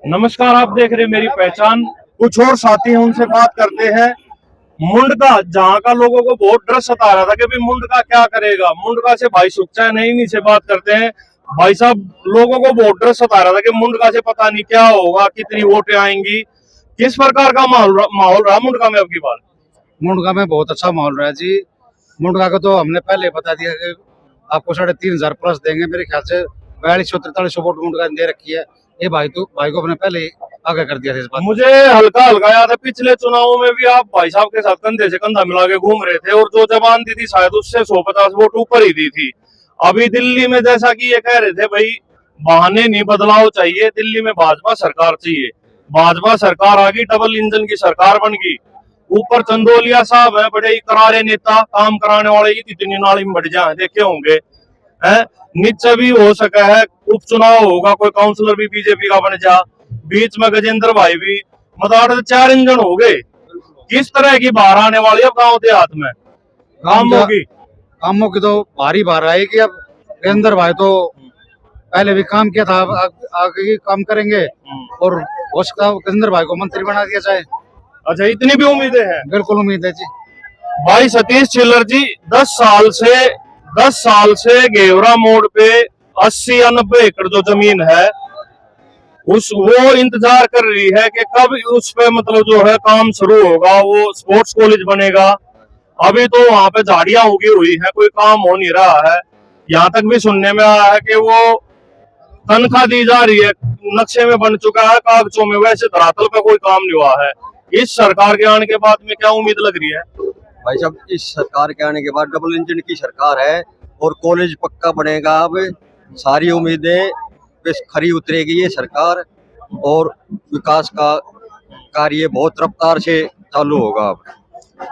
नमस्कार, आप देख रहे हैं मेरी पहचान। कुछ और साथी हैं, उनसे बात करते हैं। मुंडका, जहां का लोगों को बहुत डर सता रहा था कि भाई मुंडका क्या करेगा। मुंडका से भाई सुखचा नहीं से बात करते हैं। भाई साहब, लोगों को बहुत डर सता रहा था कि मुंडका से पता नहीं क्या होगा, कितनी वोटें आएंगी। किस प्रकार का माहौल रहा मुंडका में अब की बार? मुंडका में बहुत अच्छा माहौल रहा है जी। मुंडका को तो हमने पहले बता दिया कि आपको 3,500 प्लस देंगे। मेरे ख्याल से 4200-4300 वोट मुंडका ने दे रखी है। ये भाई को हमने पहले ही आगे कर दिया था इस बात। मुझे हल्का हल्का याद है, पिछले चुनावों में भी आप भाई साहब के साथ कंधे से कंधा मिला के घूम रहे थे और जो जबान दी थी शायद उससे 150 वोट ऊपर ही दी थी। अभी दिल्ली में जैसा कि ये कह रहे थे, भाई बहाने नहीं, बदलाव चाहिए, दिल्ली में भाजपा सरकार चाहिए। भाजपा सरकार आ गई, डबल इंजन की सरकार बन गई। ऊपर चंदोलिया साहब है, बड़े ही करारे नेता, काम कराने वाले की इतनी नाली में बढ़ जाए देखे होंगे। है नीचे भी हो सका है, उपचुनाव होगा, कोई काउंसलर भी बीजेपी का बन जा। बीच में गजेंद्र भाई भी, मतलब 4 इंजन हो गए। किस तरह की बाहर आने वाली है गांव देहात में कामों की तो भारी बार आएगी। अब गजेंद्र भाई तो पहले भी काम किया था, आगे भी काम करेंगे और उसका गजेंद्र भाई को मंत्री बना दिया जाए। अच्छा, इतनी भी उम्मीदें हैं? बिल्कुल उम्मीद है जी। भाई सतीश चिल्लर जी 10 साल से घेवरा मोड़ पे 80 या 90 एकड़ जो जमीन है, वो इंतजार कर रही है कि कब उस पे मतलब जो है काम शुरू होगा, वो स्पोर्ट्स कॉलेज बनेगा। अभी तो वहां पे झाड़ियां उगी हुई है, कोई काम हो नहीं रहा है। यहाँ तक भी सुनने में आया है कि वो तनख्वाह दी जा रही है, नक्शे में बन चुका है, कागजों में, वैसे धरातल पे कोई काम नहीं हुआ है। इस सरकार के आने के बाद में क्या उम्मीद लग रही है? भाई साहब, इस सरकार के आने के बाद डबल इंजन की सरकार है और कॉलेज पक्का बनेगा। अब सारी उम्मीदें पे खरी उतरेगी ये सरकार और विकास का कार्य बहुत रफ्तार से चालू होगा। अब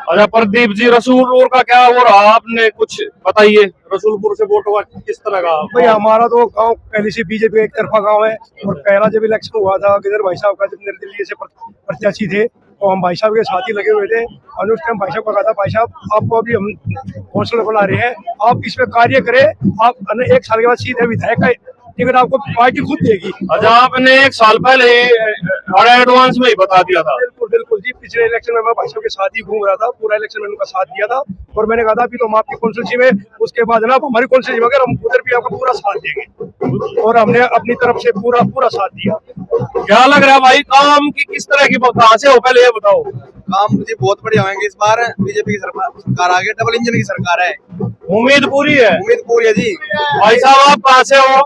अच्छा प्रदीप जी, रसूलपुर का क्या हो रहा, आपने कुछ बताइए। रसूलपुर से वोट हुआ किस तरह का? भाई हमारा तो गांव पहले से बीजेपी एक तरफा गांव है और पहला जब इलेक्शन हुआ था गिदर भाई साहब का, जब निर्दलीय से प्रत्याशी थे तो हम भाई साहब के साथ ही लगे हुए थे। और उस टाइम भाई साहब को कहा था, भाई साहब आपको अभी हम काउंसिलर बना रहे हैं, आप इस पे कार्य करें, आप 1 साल के बाद सीधे विधायक का टिकट आपको पार्टी खुद देगी। अच्छा, आपने 1 साल पहले एडवांस में ही बता दिया था? बिल्कुल बिल्कुल जी। पिछले इलेक्शन में मैं भाई साहब के साथ ही घूम रहा था, पूरा इलेक्शन में उनका साथ दिया था और मैंने कहा था अभी तो हम आपकी काउंसिलशिप है, उसके बाद ना हमारी काउंसिलशिप अगर हम उधर भी आपका पूरा साथ देंगे। और हमने अपनी तरफ से पूरा पूरा साथ दिया। क्या लग रहा है भाई, काम की किस तरह की, कहां से हो पहले ये बताओ। काम जी बहुत बढ़िया होंगे इस बार। बीजेपी की सरकार आ गई, डबल इंजन की सरकार है, उम्मीद पूरी है? उम्मीद पूरी है जी। भाई साहब, आप कहाँ से हो?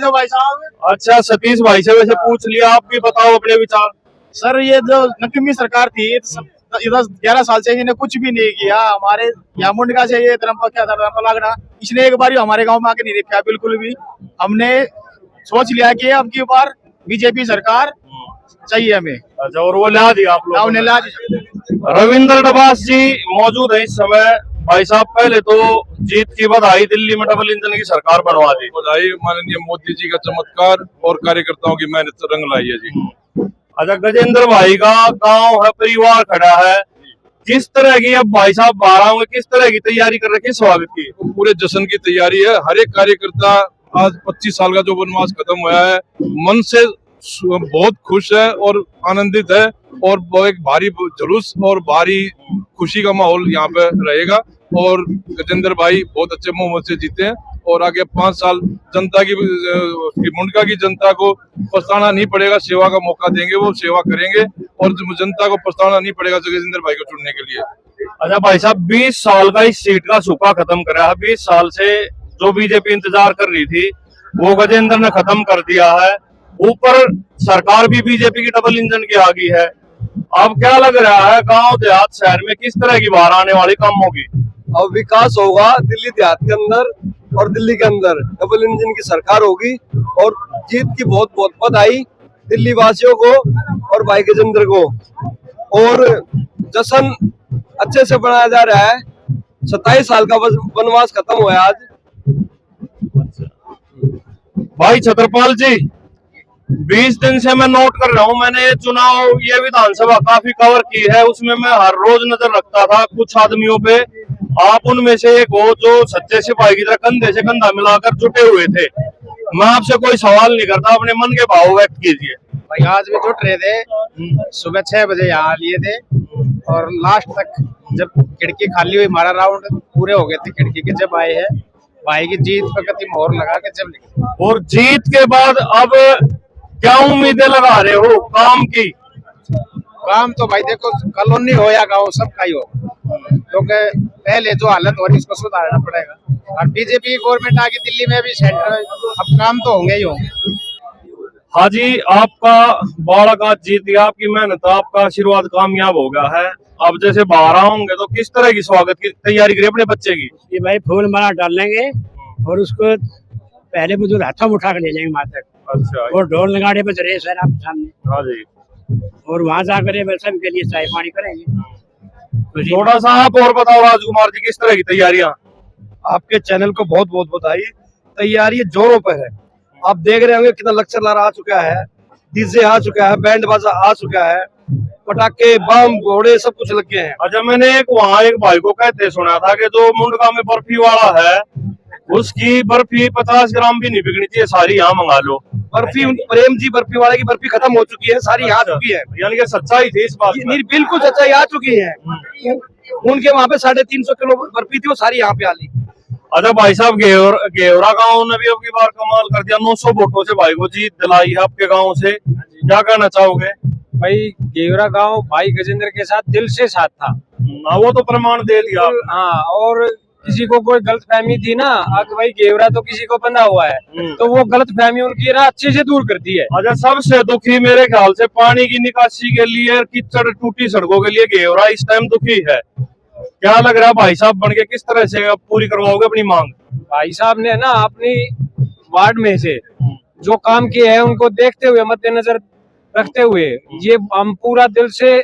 भाई साहब, अच्छा, सतीश भाई से वैसे पूछ लिया, आप भी बताओ अपने विचार। सर ये जो नकमी सरकार थी, ये 10-11 साल से इन्हें कुछ भी नहीं किया। हमारे यहाँ मुंडका से ये लागना, इसने एक बार हमारे गांव में आके नहीं देखा बिल्कुल भी। हमने सोच लिया कि अब की बार बीजेपी सरकार चाहिए हमें। अच्छा, और वो ला दिया आप लोगों ने? ला दिया। रविंद्र डबास जी मौजूद है इस समय। भाई साहब, पहले तो जीत की बधाई, दिल्ली में डबल इंजन की सरकार बनवा दी। बधाई, माननीय मोदी जी का चमत्कार और कार्यकर्ताओं की मेहनत से रंग लाई है जी। अच्छा, गजेंद्र भाई का गांव है, परिवार खड़ा है, किस तरह की, अब भाई साहब बाहर होंगे, किस तरह की तैयारी कर रखी स्वागत की? पूरे जश्न की तैयारी है। हर एक कार्यकर्ता आज 25 साल का जो वनवास खत्म हुआ है, मन से बहुत खुश है और आनंदित है और वो एक भारी जुलूस और भारी खुशी का माहौल यहाँ पे रहेगा। और गजेंद्र भाई बहुत अच्छे बहुमत से जीते हैं और आगे 5 साल जनता की, मुंडका की जनता को पछताना नहीं पड़ेगा, सेवा का मौका देंगे, वो सेवा करेंगे और जनता को पछताना नहीं पड़ेगा गजेंद्र भाई को चुनने के लिए। अच्छा भाई साहब, 20 साल का इस सीट का सूखा खत्म करा है। 20 साल से जो बीजेपी इंतजार कर रही थी वो गजेंद्र ने खत्म कर दिया है। ऊपर सरकार भी बीजेपी की डबल इंजन की आ गई है। अब क्या लग रहा है, गांव देहात शहर में किस तरह की बाहर आने वाली काम होगी? अब विकास होगा दिल्ली देहात के अंदर और दिल्ली के अंदर डबल इंजन की सरकार होगी और जीत की बहुत बहुत बधाई दिल्ली वासियों को और भाई गजेंद्र को। और जश्न अच्छे से बनाया जा रहा है। 27 साल का वनवास खत्म हुआ आज। भाई छत्रपाल जी, 20 दिन से मैं नोट कर रहा हूँ, मैंने चुनाव, ये विधानसभा काफी कवर की है, उसमें मैं हर रोज नजर रखता था कुछ आदमियों पे। आप उनमें से एक हो जो सच्चे सिपाही की तरह कंधे से कंधा मिलाकर जुटे हुए थे। मैं आपसे कोई सवाल नहीं करता, अपने मन के भाव व्यक्त कीजिए। भाई आज भी जुट रहे थे, सुबह 6 बजे यहाँ लिए थे और लास्ट तक जब खिड़की खाली हुई, हमारा राउंड पूरे हो गए थे खिड़की के, जब आए हैं भाई की जीत पर गति मोहर लगा के जब निकले। और जीत के बाद अब क्या उम्मीदें लगा रहे हो काम की? काम तो भाई देखो, कॉलोनी हो या गाँव सबका ही हो, क्योंकि पहले जो हालत हो रही इसको सुधारना पड़ेगा। और बीजेपी गवर्नमेंट आके दिल्ली में भी सेंटर में, अब काम तो होंगे ही होंगे। हाँ जी, आपका बालक आज जीत गया, आपकी मेहनत, आपका आशीर्वाद कामयाब हो गया है। अब जैसे बाहर होंगे तो किस तरह की स्वागत की तैयारी करिए अपने बच्चे की? ये भाई फूल माला डालेंगे और उसको पहले बुजुर्ग हाथों में उठा कर ले जाएंगे वहां तक, अच्छा, और ढोल नगाड़े बज रहे सर आपके सामने, हाँ जी। और वहां जाकर ये सब के लिए चाय पानी करेंगे। थोड़ा सा आप और बताओ राजकुमार जी, किस तरह की तैयारियां? आपके चैनल को बहुत बहुत बधाई। तैयारी जोरों पर है। आप देख रहे होंगे कितना लक्चर लारा आ चुका है, डीजे आ चुका है, बैंड बाजा आ चुका है, पटाखे बम घोड़े सब कुछ लग गए हैं। अच्छा, मैंने वहाँ एक भाई को कहते सुना था कि जो मुंडका में बर्फी वाला है उसकी बर्फी 50 ग्राम भी नहीं बिकनी चाहिए, सारी यहाँ मंगा लो। बर्फी प्रेम जी बर्फी वाले की बर्फी खत्म हो चुकी है, सारी आ चुकी है। यानी कि सच्चाई थी इस बात में। नहीं, बिल्कुल सच्चाई आ चुकी है। उनके वहाँ पे 350 किलो बर्फी थी, वो सारी यहाँ पे आ ली। अच्छा भाई साहब, गेवरा गांव ने भी अब की बार कमाल कर दिया, 900 वोटों से भाई को जीत दिलाई है आपके गांव से, क्या कहना चाहोगे? भाई गेवरा गांव भाई गजेंद्र के साथ दिल से साथ था। वो तो प्रमाण दे दिया। हाँ, और किसी को कोई गलत फहमी थी ना कि भाई गेवरा तो किसी को बंधा हुआ है, तो वो गलत फहमी उनकी ना अच्छे से दूर करती है। अच्छा, सबसे दुखी मेरे ख्याल से पानी की निकासी के लिए, कीचड़ टूटी सड़कों के लिए गेवरा इस टाइम दुखी है। क्या लग रहा है भाई साहब बन के किस तरह से पूरी करवाओगे अपनी मांग? भाई साहब ने ना अपनी वार्ड में से जो काम किए हैं उनको देखते हुए, मद्देनजर रखते हुए, ये हम पूरा दिल से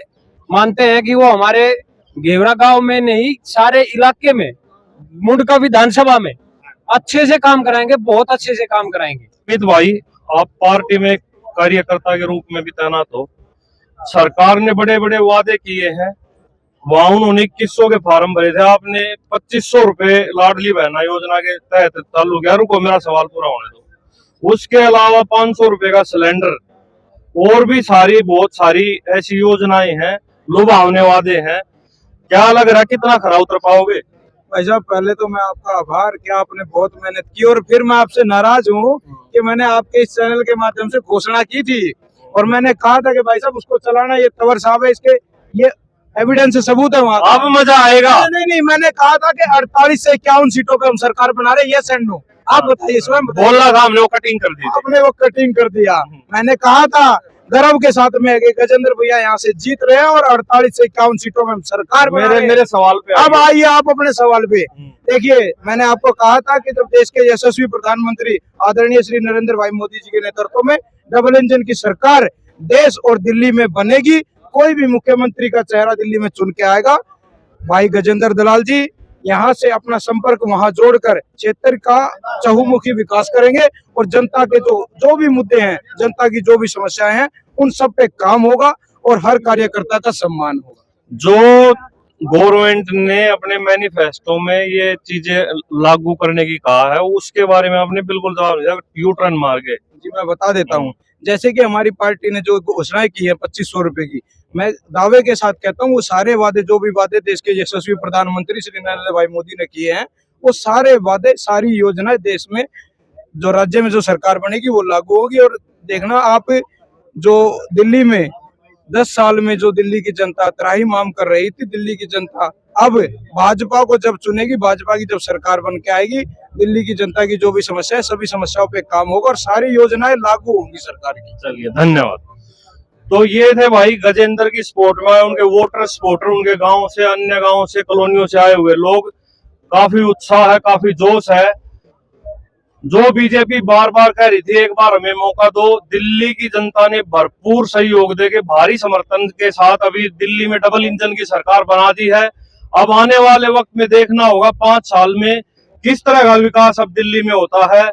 मानते हैं कि वो हमारे गेवरा गांव में नहीं, सारे इलाके में, मुंडका विधानसभा में अच्छे से काम कराएंगे, बहुत अच्छे से काम कराएंगे। अमित भाई, आप पार्टी में कार्यकर्ता के रूप में भी तैनात हो, सरकार ने बड़े बड़े वादे किए हैं, वहाँ उन्होंने 2100 के फार्म भरे थे, आपने 2500 रुपए लाडली बहना योजना के तहत चालू किया। रुको, मेरा सवाल पूरा होने दो। उसके अलावा 500 रुपए का सिलेंडर और भी बहुत सारी ऐसी योजनाएं हैं, लुभावने वादे हैं। क्या लग रहा है कितना खरा उतर पाओगे? भाई साहब, पहले तो मैं आपका आभार कि आपने बहुत मेहनत की, और फिर मैं आपसे नाराज हूँ कि मैंने आपके इस चैनल के माध्यम से घोषणा की थी और मैंने कहा था कि भाई साहब उसको चलाना, ये तंवर साहब है, इसके ये एविडेंस सबूत है वहाँ। अब मजा आएगा। नहीं, मैंने कहा था कि 48 से 51 सीटों पे हम सरकार बना रहे, ये एंड नो। आप बताइए, स्वयं बोलना था हमने, वो कटिंग कर दी। आपने वो कटिंग कर दिया। मैंने कहा था गर्व के साथ में कि गजेंद्र भैया यहाँ से जीत रहे हैं और 48 से 51 सीटों में हम सरकार बना रहे हैं। मेरे सवाल पे अब आइए आप अपने सवाल पे। देखिए, मैंने आपको कहा था कि जब देश के यशस्वी प्रधानमंत्री आदरणीय श्री नरेंद्र भाई मोदी जी के नेतृत्व में डबल इंजन की सरकार देश और दिल्ली में बनेगी, कोई भी मुख्यमंत्री का चेहरा दिल्ली में चुन के आएगा, भाई गजेंद्र दलाल जी यहाँ से अपना संपर्क वहां जोड़कर क्षेत्र का चहुमुखी विकास करेंगे और जनता के जो भी मुद्दे हैं, जनता की जो भी समस्याएं हैं, उन सब पे काम होगा और हर कार्यकर्ता का सम्मान होगा। जो गवर्नमेंट ने अपने मैनिफेस्टो में ये चीजें लागू करने की कहा है, उसके बारे में आपने बिल्कुल जवाब दिया, यू टर्न मार के। जी, मैं बता देता हूँ। जैसे कि हमारी पार्टी ने जो घोषणाएं की है 2500 रुपए की, मैं दावे के साथ कहता हूँ वो सारे वादे, जो भी वादे देश के यशस्वी प्रधानमंत्री श्री नरेंद्र भाई मोदी ने किए हैं, वो सारे वादे, सारी योजनाएं देश में, जो राज्य में जो सरकार बनेगी वो लागू होगी। और देखना आप, जो दिल्ली में 10 साल में जो दिल्ली की जनता त्राहिमाम कर रही थी, दिल्ली की जनता अब भाजपा को जब चुनेगी, भाजपा की जब सरकार बन के आएगी, दिल्ली की जनता की जो भी समस्या है, सभी समस्याओं पे काम होगा और सारी योजनाएं लागू होंगी सरकार की। चलिए, धन्यवाद। तो ये थे भाई गजेंद्र की सपोर्ट में उनके वोटर सपोर्टर, उनके गांव से, अन्य गांव से, कॉलोनियों से आए हुए लोग। काफी उत्साह है, काफी जोश है। जो बीजेपी बार बार कह रही थी एक बार हमें मौका दो, दिल्ली की जनता ने भरपूर सहयोग देके, भारी समर्थन के साथ अभी दिल्ली में डबल इंजन की सरकार बना दी है। अब आने वाले वक्त में देखना होगा 5 साल में किस तरह का विकास अब दिल्ली में होता है।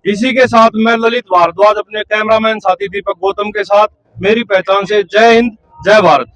इसी के साथ मैं ललित भारद्वाज अपने कैमरामैन साथी दीपक गौतम के साथ, मेरी पहचान से, जय हिंद, जय भारत।